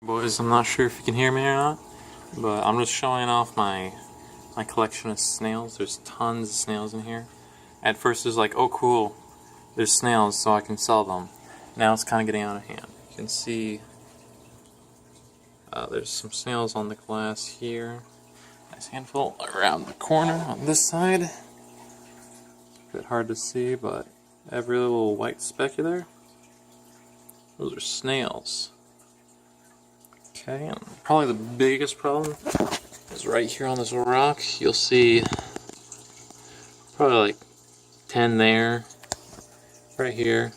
Boys, I'm not sure if you can hear me or not, but I'm just showing off my collection of snails. There's tons of snails in here. At first it was like, oh cool, there's snails so I can sell them. Now it's kind of getting out of hand. You can see there's some snails on the glass here. Nice handful around the corner on this side. A bit hard to see, but every little white specky there, those are snails. Okay, and probably the biggest problem is right here on this rock. You'll see probably like 10 there, right here.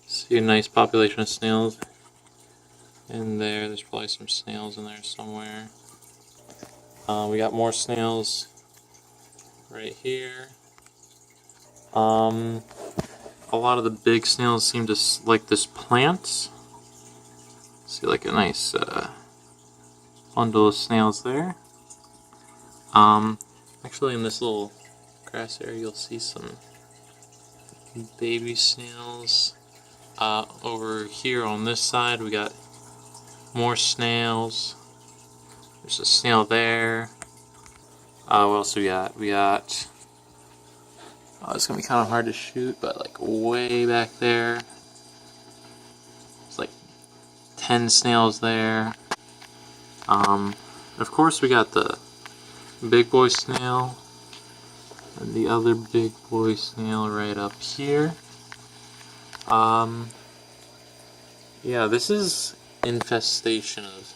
See a nice population of snails. In there, there's probably some snails in there somewhere. We got more snails right here. A lot of the big snails seem to like this plant. See like a nice bundle of snails there. Actually in this little grass area you'll see some baby snails. Over here on this side we got more snails. There's a snail there. What else do we got? We got... it's gonna be kind of hard to shoot, but like way back there. It's like 10 snails there. Of course we got the big boy snail and the other big boy snail right up here. Yeah, this is infestation of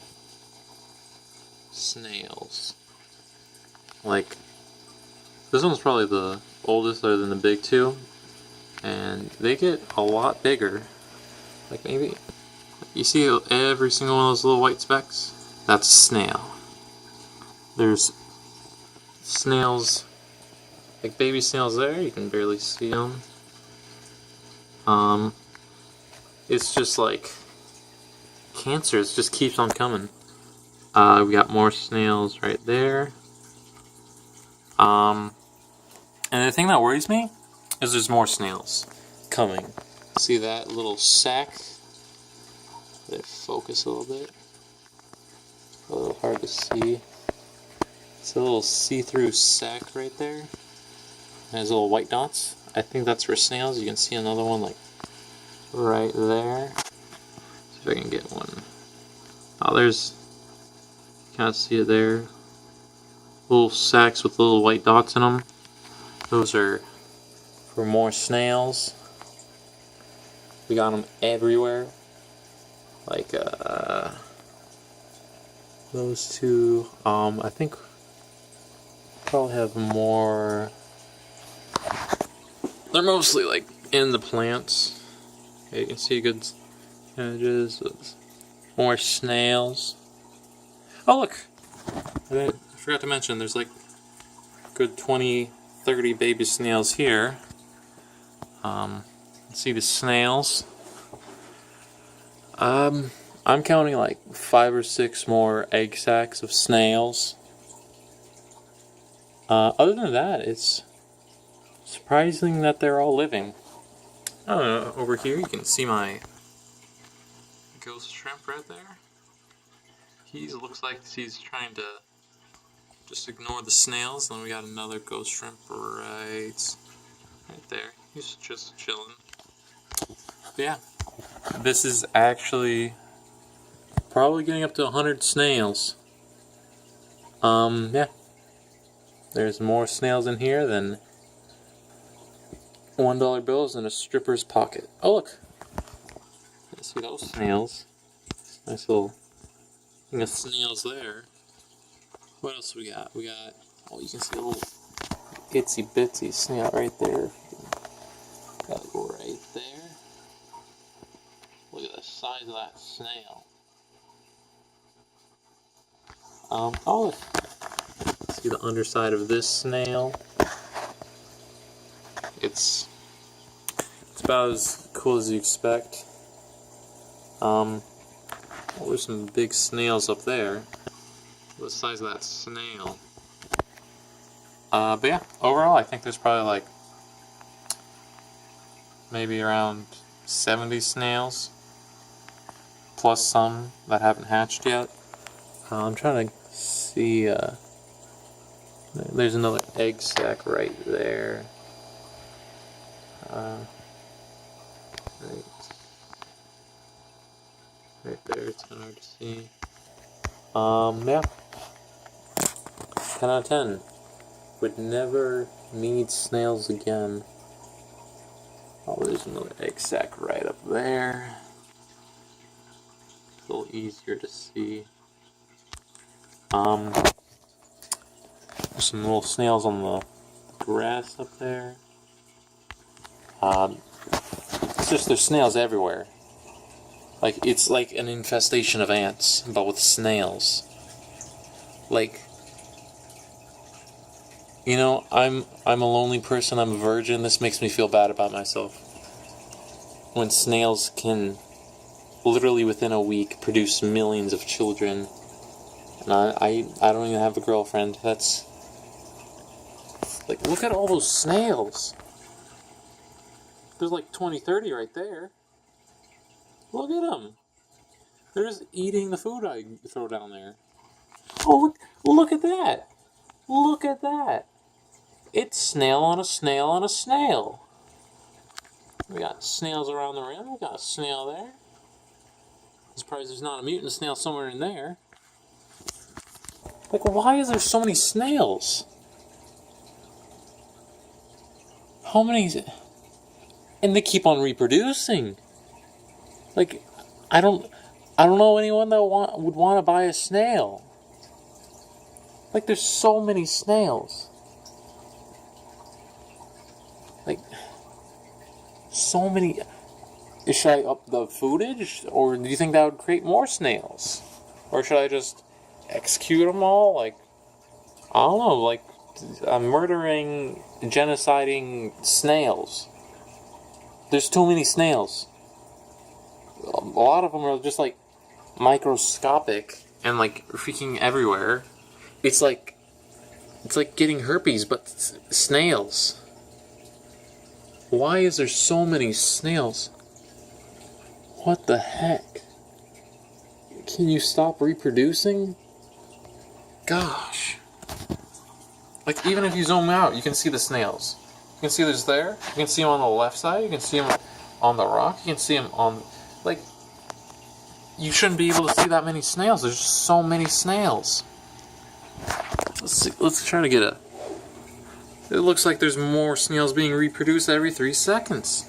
snails. Like, this one's probably the oldest other than the big two, and they get a lot bigger. Like maybe, you see every single one of those little white specks? That's a snail. There's snails, like baby snails there, you can barely see them. It's just like cancer, it just keeps on coming. We got more snails right there. And the thing that worries me is there's more snails coming. See that little sack? Let it focus a little bit. A little hard to see. It's a little see-through sack right there. It has little white dots. I think that's for snails. You can see another one like right there. See if I can get one. Oh, there's, you can't see it there. Little sacks with little white dots in them. Those are for more snails. We got them everywhere. Like those two. I think probably have more. They're mostly like in the plants. Okay, you can see good images of more snails. Oh look! I forgot to mention there's like good 20-30 baby snails here. See the snails. I'm counting like 5 or 6 more egg sacs of snails. Other than that, it's surprising that they're all living. Over here you can see my ghost shrimp right there. He looks like he's trying to just ignore the snails. And then we got another ghost shrimp right there. He's just chilling. But yeah, this is actually probably getting up to 100 snails. Yeah. There's more snails in here than $1 bills in a stripper's pocket. Oh look! You see those snails? Nice little thing of snails there. What else we got? We got, oh, you can see a little itsy bitsy snail right there. Got it right there. Look at the size of that snail. Oh look. See the underside of this snail. It's about as cool as you expect. Oh, there's some big snails up there. The size of that snail. But yeah, overall I think there's probably like maybe around 70 snails. plus some that haven't hatched yet. I'm trying to see, there's another egg sac right there. Right there, it's kind of hard to see. Yeah. 10 out of 10. Would never need snails again. Oh, there's another egg sac right up there. It's a little easier to see. There's some little snails on the grass up there. It's just there's snails everywhere. Like, it's like an infestation of ants, but with snails. Like, you know, I'm a lonely person, I'm a virgin, this makes me feel bad about myself. When snails can, literally within a week, produce millions of children. And I don't even have a girlfriend, that's... Like, look at all those snails! There's like 20, 30 right there. Look at them! They're just eating the food I throw down there. Oh, look at that! Look at that! It's snail on a snail on a snail. We got snails around the rim. We got a snail there. I'm surprised there's not a mutant snail somewhere in there. Like, why is there so many snails? How many? And they keep on reproducing. Like, I don't know anyone that would want to buy a snail. Like, there's so many snails. Like, so many. Should I up the footage? Or do you think that would create more snails? Or should I just execute them all? Like, I don't know, like, murdering, genociding snails. There's too many snails. A lot of them are just, like, microscopic and, like, freaking everywhere. It's like getting herpes, but snails. Why is there so many snails? What the heck? Can you stop reproducing? Gosh. Like, even if you zoom out, you can see the snails. You can see there's there. You can see them on the left side. You can see them on the rock. You can see them on... Like, you shouldn't be able to see that many snails. There's just so many snails. Let's see, let's try to get a... It looks like there's more snails being reproduced every 3 seconds.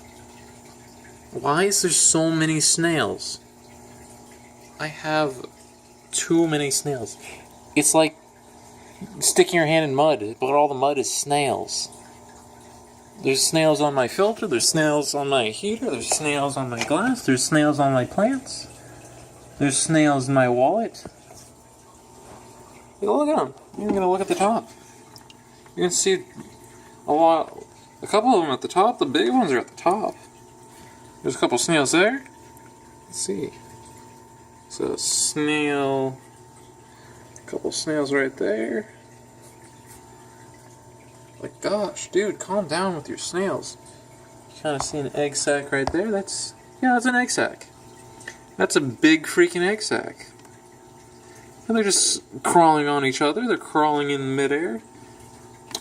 Why is there so many snails? I have too many snails. It's like sticking your hand in mud, but all the mud is snails. There's snails on my filter, there's snails on my heater, there's snails on my glass, there's snails on my plants, there's snails in my wallet. Look at them. You're going to look at the top. You can see a couple of them at the top. The big ones are at the top. There's a couple snails there. Let's see. So snail, a couple snails right there. Like, gosh, dude, calm down with your snails. You kind of see an egg sac right there. That's an egg sac. That's a big freaking egg sac. And they're just crawling on each other. They're crawling in midair.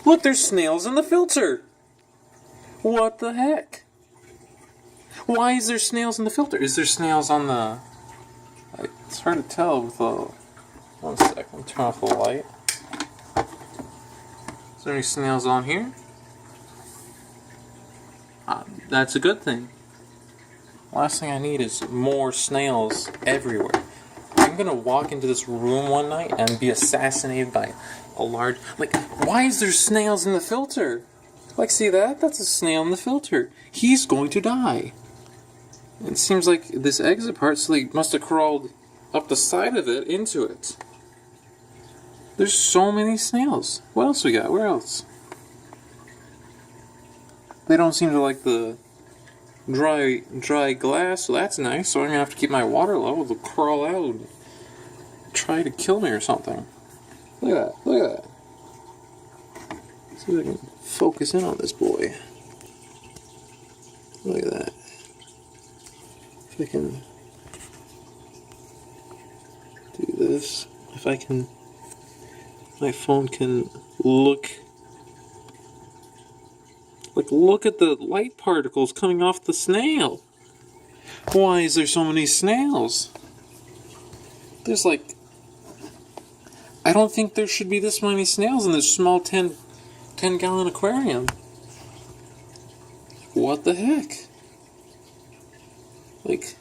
Look, there's snails in the filter. What the heck? Why is there snails in the filter? Is there snails on the... It's hard to tell with the... One second, let me turn off the light. Is there any snails on here? That's a good thing. Last thing I need is more snails everywhere. I'm gonna walk into this room one night and be assassinated by a large... Like, why is there snails in the filter? Like, see that? That's a snail in the filter. He's going to die. It seems like this exit part, so they must have crawled up the side of it into it. There's so many snails. What else we got? Where else? They don't seem to like the dry glass, so that's nice. So I'm gonna have to keep my water low. They'll crawl out and try to kill me or something. Look at that. Look at that. Let's see if I can focus in on this boy. Look at that. If I can this. If I can, my phone can look. Like, look at the light particles coming off the snail. Why is there so many snails? There's like, I don't think there should be this many snails in this small 10-gallon aquarium. What the heck? Like,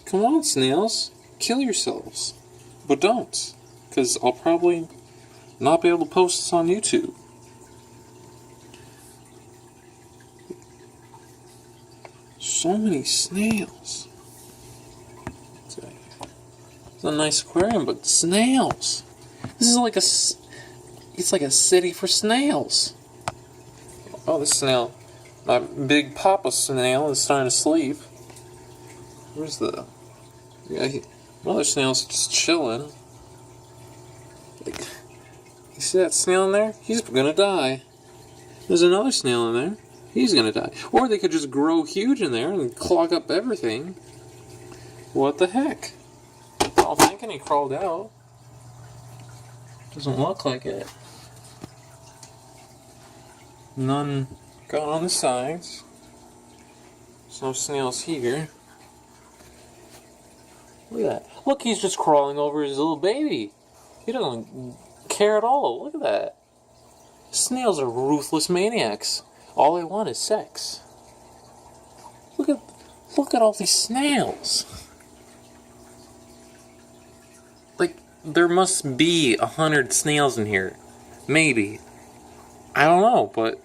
come on, snails. Kill yourselves. But don't. Because I'll probably not be able to post this on YouTube. So many snails. It's a nice aquarium, but snails. This is like it's like a city for snails. Oh, this snail, my big papa snail, is starting to sleep. Where's the? Yeah, another snail's just chilling. Like, you see that snail in there? He's gonna die. There's another snail in there. He's gonna die. Or they could just grow huge in there and clog up everything. What the heck? I don't think any crawled out. Doesn't look like it. None got on the sides. There's no snails here. Look at that. Look, he's just crawling over his little baby. He doesn't care at all. Look at that. Snails are ruthless maniacs. All they want is sex. Look at all these snails. Like, there must be 100 snails in here. Maybe. I don't know, but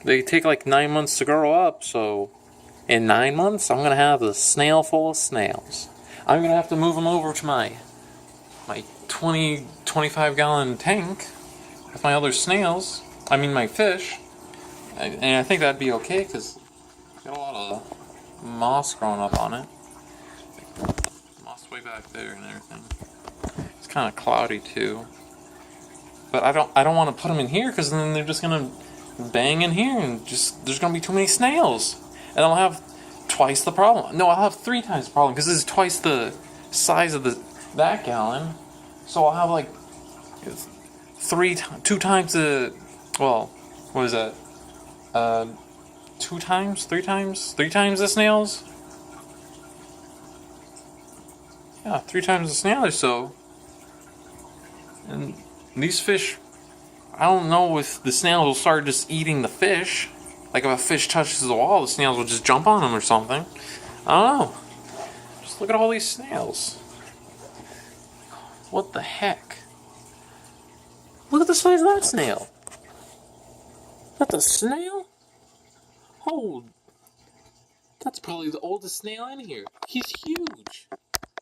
they take like 9 months to grow up, so in 9 months I'm gonna have a snail full of snails. I'm gonna have to move them over to my 25-gallon tank with my other snails. I mean my fish. And I think that'd be okay because it's got a lot of moss growing up on it. Moss way back there and everything. It's kind of cloudy too. But I don't want to put them in here because then they're just gonna bang in here and just there's gonna be too many snails, and I'll have twice the problem. No, I'll have 3 times the problem because this is twice the size of that gallon. So I'll have like 2 times the, well, what is that? 2 times, 3 times, 3 times the snails. Yeah, 3 times the snail or so. And these fish, I don't know if the snails will start just eating the fish. Like if a fish touches the wall, the snails will just jump on them or something. I don't know. Just look at all these snails. What the heck? Look at the size of that snail. That's a snail? Oh, that's probably the oldest snail in here. He's huge.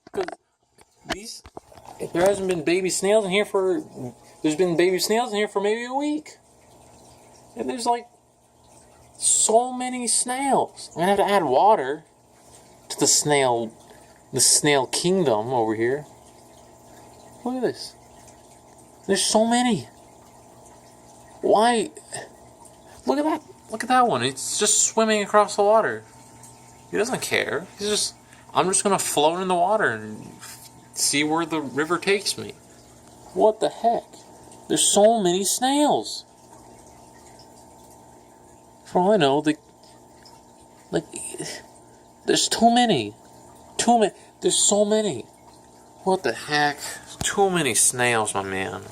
Because there hasn't been baby snails in here there's been baby snails in here for maybe a week. And there's like so many snails. I'm gonna have to add water to the snail kingdom over here. Look at this. There's so many. Why? Look at that. Look at that one. It's just swimming across the water. He doesn't care. I'm just gonna float in the water and see where the river takes me. What the heck? There's so many snails. For all I know, there's too many. There's so many. What the heck? Too many snails, my man.